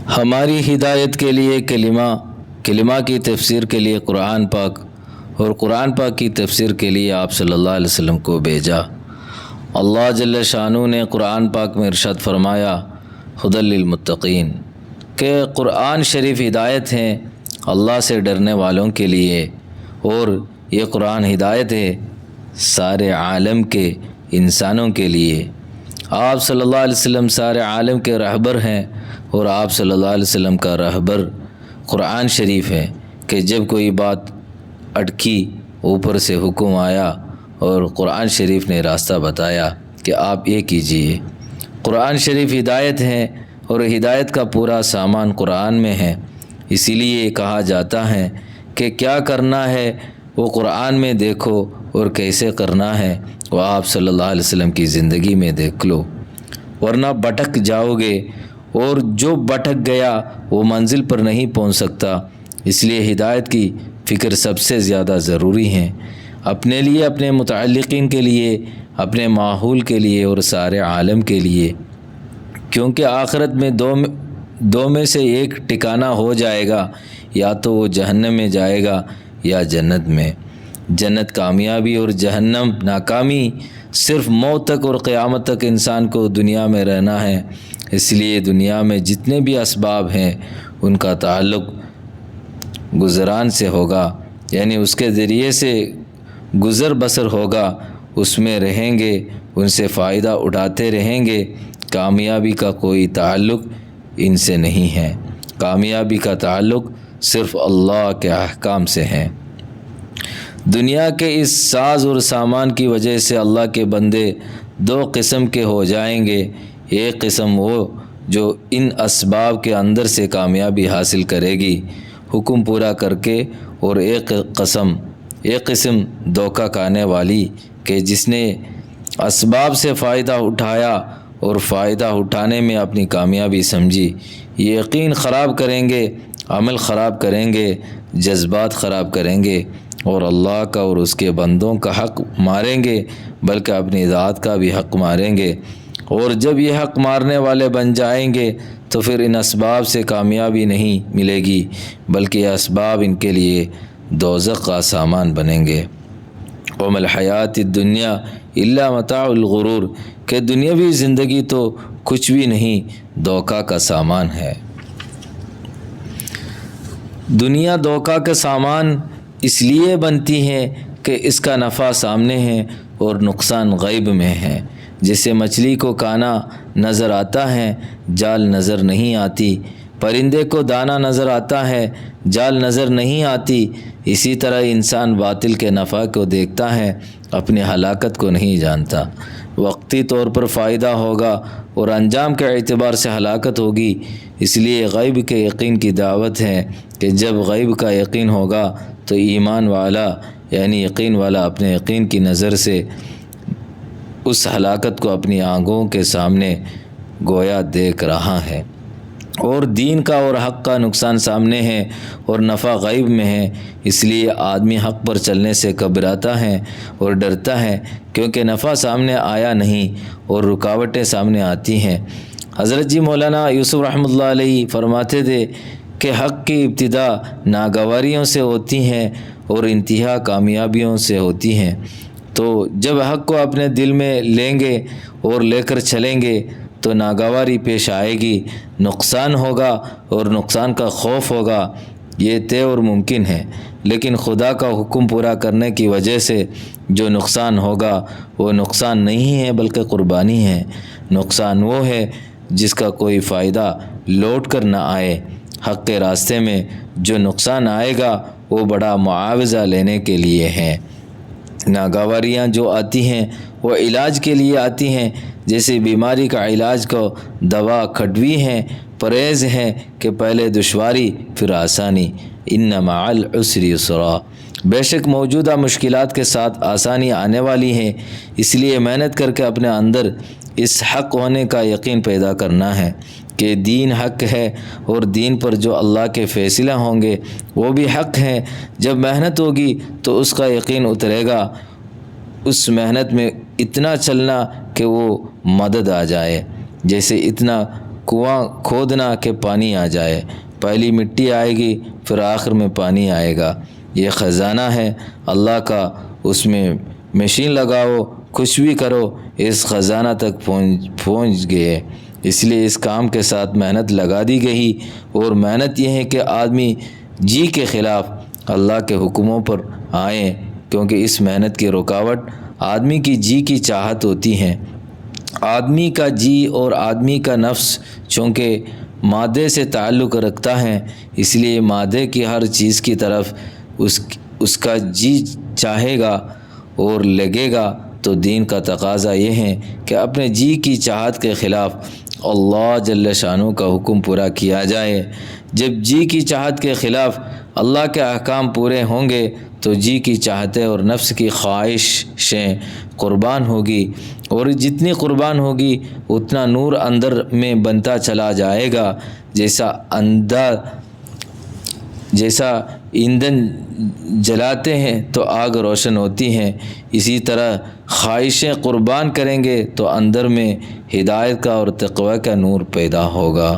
ہماری ہدایت کے لیے کلمہ کی تفسیر کے لیے قرآن پاک اور قرآن پاک کی تفسیر کے لیے آپ صلی اللہ علیہ وسلم کو بھیجا۔ اللہ جل شانہ نے قرآن پاک میں ارشاد فرمایا ھدی للمتقین کہ قرآن شریف ہدایت ہیں اللہ سے ڈرنے والوں کے لیے، اور یہ قرآن ہدایت ہے سارے عالم کے انسانوں کے لیے۔ آپ صلی اللہ علیہ وسلم سارے عالم کے رہبر ہیں، اور آپ صلی اللہ علیہ وسلم کا رہبر قرآن شریف ہے کہ جب کوئی بات اٹکی اوپر سے حکم آیا اور قرآن شریف نے راستہ بتایا کہ آپ یہ کیجئے۔ قرآن شریف ہدایت ہے اور ہدایت کا پورا سامان قرآن میں ہے، اسی لیے کہا جاتا ہے کہ کیا کرنا ہے وہ قرآن میں دیکھو اور کیسے کرنا ہے وہ آپ صلی اللہ علیہ وسلم کی زندگی میں دیکھ لو، ورنہ بھٹک جاؤ گے، اور جو بھٹک گیا وہ منزل پر نہیں پہنچ سکتا۔ اس لیے ہدایت کی فکر سب سے زیادہ ضروری ہے، اپنے لیے، اپنے متعلقین کے لیے، اپنے ماحول کے لیے اور سارے عالم کے لیے، کیونکہ آخرت میں دو میں سے ایک ٹھکانہ ہو جائے گا، یا تو وہ جہنم میں جائے گا یا جنت میں۔ جنت کامیابی اور جہنم ناکامی۔ صرف موت تک اور قیامت تک انسان کو دنیا میں رہنا ہے، اس لیے دنیا میں جتنے بھی اسباب ہیں ان کا تعلق گزران سے ہوگا، یعنی اس کے ذریعے سے گزر بسر ہوگا، اس میں رہیں گے، ان سے فائدہ اٹھاتے رہیں گے۔ کامیابی کا کوئی تعلق ان سے نہیں ہے، کامیابی کا تعلق صرف اللہ کے احکام سے ہے۔ دنیا کے اس ساز اور سامان کی وجہ سے اللہ کے بندے دو قسم کے ہو جائیں گے، ایک قسم وہ جو ان اسباب کے اندر سے کامیابی حاصل کرے گی حکم پورا کر کے، اور ایک قسم دھوکہ کھانے والی کہ جس نے اسباب سے فائدہ اٹھایا اور فائدہ اٹھانے میں اپنی کامیابی سمجھی۔ یہ یقین خراب کریں گے، عمل خراب کریں گے، جذبات خراب کریں گے، اور اللہ کا اور اس کے بندوں کا حق ماریں گے، بلکہ اپنی ذات کا بھی حق ماریں گے۔ اور جب یہ حق مارنے والے بن جائیں گے تو پھر ان اسباب سے کامیابی نہیں ملے گی، بلکہ یہ اسباب ان کے لیے دوزخ کا سامان بنیں گے۔ وَمَا الْحَيَاةُ الدُّنْيَا إِلَّا مَتَاعُ الْغُرُورِ کہ دنیاوی زندگی تو کچھ بھی نہیں، دھوکہ کا سامان ہے۔ دنیا دھوکہ کا سامان اس لیے بنتی ہے کہ اس کا نفع سامنے ہے اور نقصان غیب میں ہے۔ جیسے مچھلی کو کانا نظر آتا ہے، جال نظر نہیں آتی، پرندے کو دانہ نظر آتا ہے، جال نظر نہیں آتی، اسی طرح انسان باطل کے نفع کو دیکھتا ہے، اپنی ہلاکت کو نہیں جانتا۔ وقتی طور پر فائدہ ہوگا اور انجام کے اعتبار سے ہلاکت ہوگی۔ اس لیے غیب کے یقین کی دعوت ہے کہ جب غیب کا یقین ہوگا تو ایمان والا یعنی یقین والا اپنے یقین کی نظر سے اس ہلاکت کو اپنی آنکھوں کے سامنے گویا دیکھ رہا ہے، اور دین کا اور حق کا نقصان سامنے ہے اور نفع غیب میں ہے۔ اس لیے آدمی حق پر چلنے سے گھبراتا ہے اور ڈرتا ہے، کیونکہ نفع سامنے آیا نہیں اور رکاوٹیں سامنے آتی ہیں۔ حضرت جی مولانا یوسف رحمۃ اللہ علیہ فرماتے تھے کہ حق کی ابتدا ناگواریوں سے ہوتی ہیں اور انتہا کامیابیوں سے ہوتی ہیں۔ تو جب حق کو اپنے دل میں لیں گے اور لے کر چلیں گے تو ناگواری پیش آئے گی، نقصان ہوگا اور نقصان کا خوف ہوگا، یہ طے اور ممکن ہے۔ لیکن خدا کا حکم پورا کرنے کی وجہ سے جو نقصان ہوگا وہ نقصان نہیں ہے بلکہ قربانی ہے۔ نقصان وہ ہے جس کا کوئی فائدہ لوٹ کر نہ آئے۔ حق کے راستے میں جو نقصان آئے گا وہ بڑا معاوضہ لینے کے لیے ہے۔ ناگواریاں جو آتی ہیں وہ علاج کے لیے آتی ہیں، جیسے بیماری کا علاج کو دوا کھٹوی ہیں، پرہیز ہیں کہ پہلے دشواری پھر آسانی، ان مع العسر یسرا۔ بے شک موجودہ مشکلات کے ساتھ آسانی آنے والی ہے، اس لیے محنت کر کے اپنے اندر اس حق ہونے کا یقین پیدا کرنا ہے کہ دین حق ہے، اور دین پر جو اللہ کے فیصلے ہوں گے وہ بھی حق ہیں۔ جب محنت ہوگی تو اس کا یقین اترے گا، اس محنت میں اتنا چلنا کہ وہ مدد آ جائے، جیسے اتنا کنواں کھودنا کہ پانی آ جائے، پہلی مٹی آئے گی پھر آخر میں پانی آئے گا۔ یہ خزانہ ہے اللہ کا، اس میں مشین لگاؤ، کچھ بھی کرو، اس خزانہ تک پہنچ گئے۔ اس لیے اس کام کے ساتھ محنت لگا دی گئی، اور محنت یہ ہے کہ آدمی جی کے خلاف اللہ کے حکموں پر آئیں، کیونکہ اس محنت کی رکاوٹ آدمی کی جی کی چاہت ہوتی ہے۔ آدمی کا جی اور آدمی کا نفس چونکہ مادے سے تعلق رکھتا ہے، اس لیے مادے کی ہر چیز کی طرف اس کا جی چاہے گا اور لگے گا۔ تو دین کا تقاضا یہ ہے کہ اپنے جی کی چاہت کے خلاف اللہ جل شانہ کا حکم پورا کیا جائے۔ جب جی کی چاہت کے خلاف اللہ کے احکام پورے ہوں گے تو جی کی چاہتیں اور نفس کی خواہشیں قربان ہوگی، اور جتنی قربان ہوگی اتنا نور اندر میں بنتا چلا جائے گا۔ جیسا ایندھن جلاتے ہیں تو آگ روشن ہوتی ہیں، اسی طرح خواہشیں قربان کریں گے تو اندر میں ہدایت کا اور تقوی کا نور پیدا ہوگا۔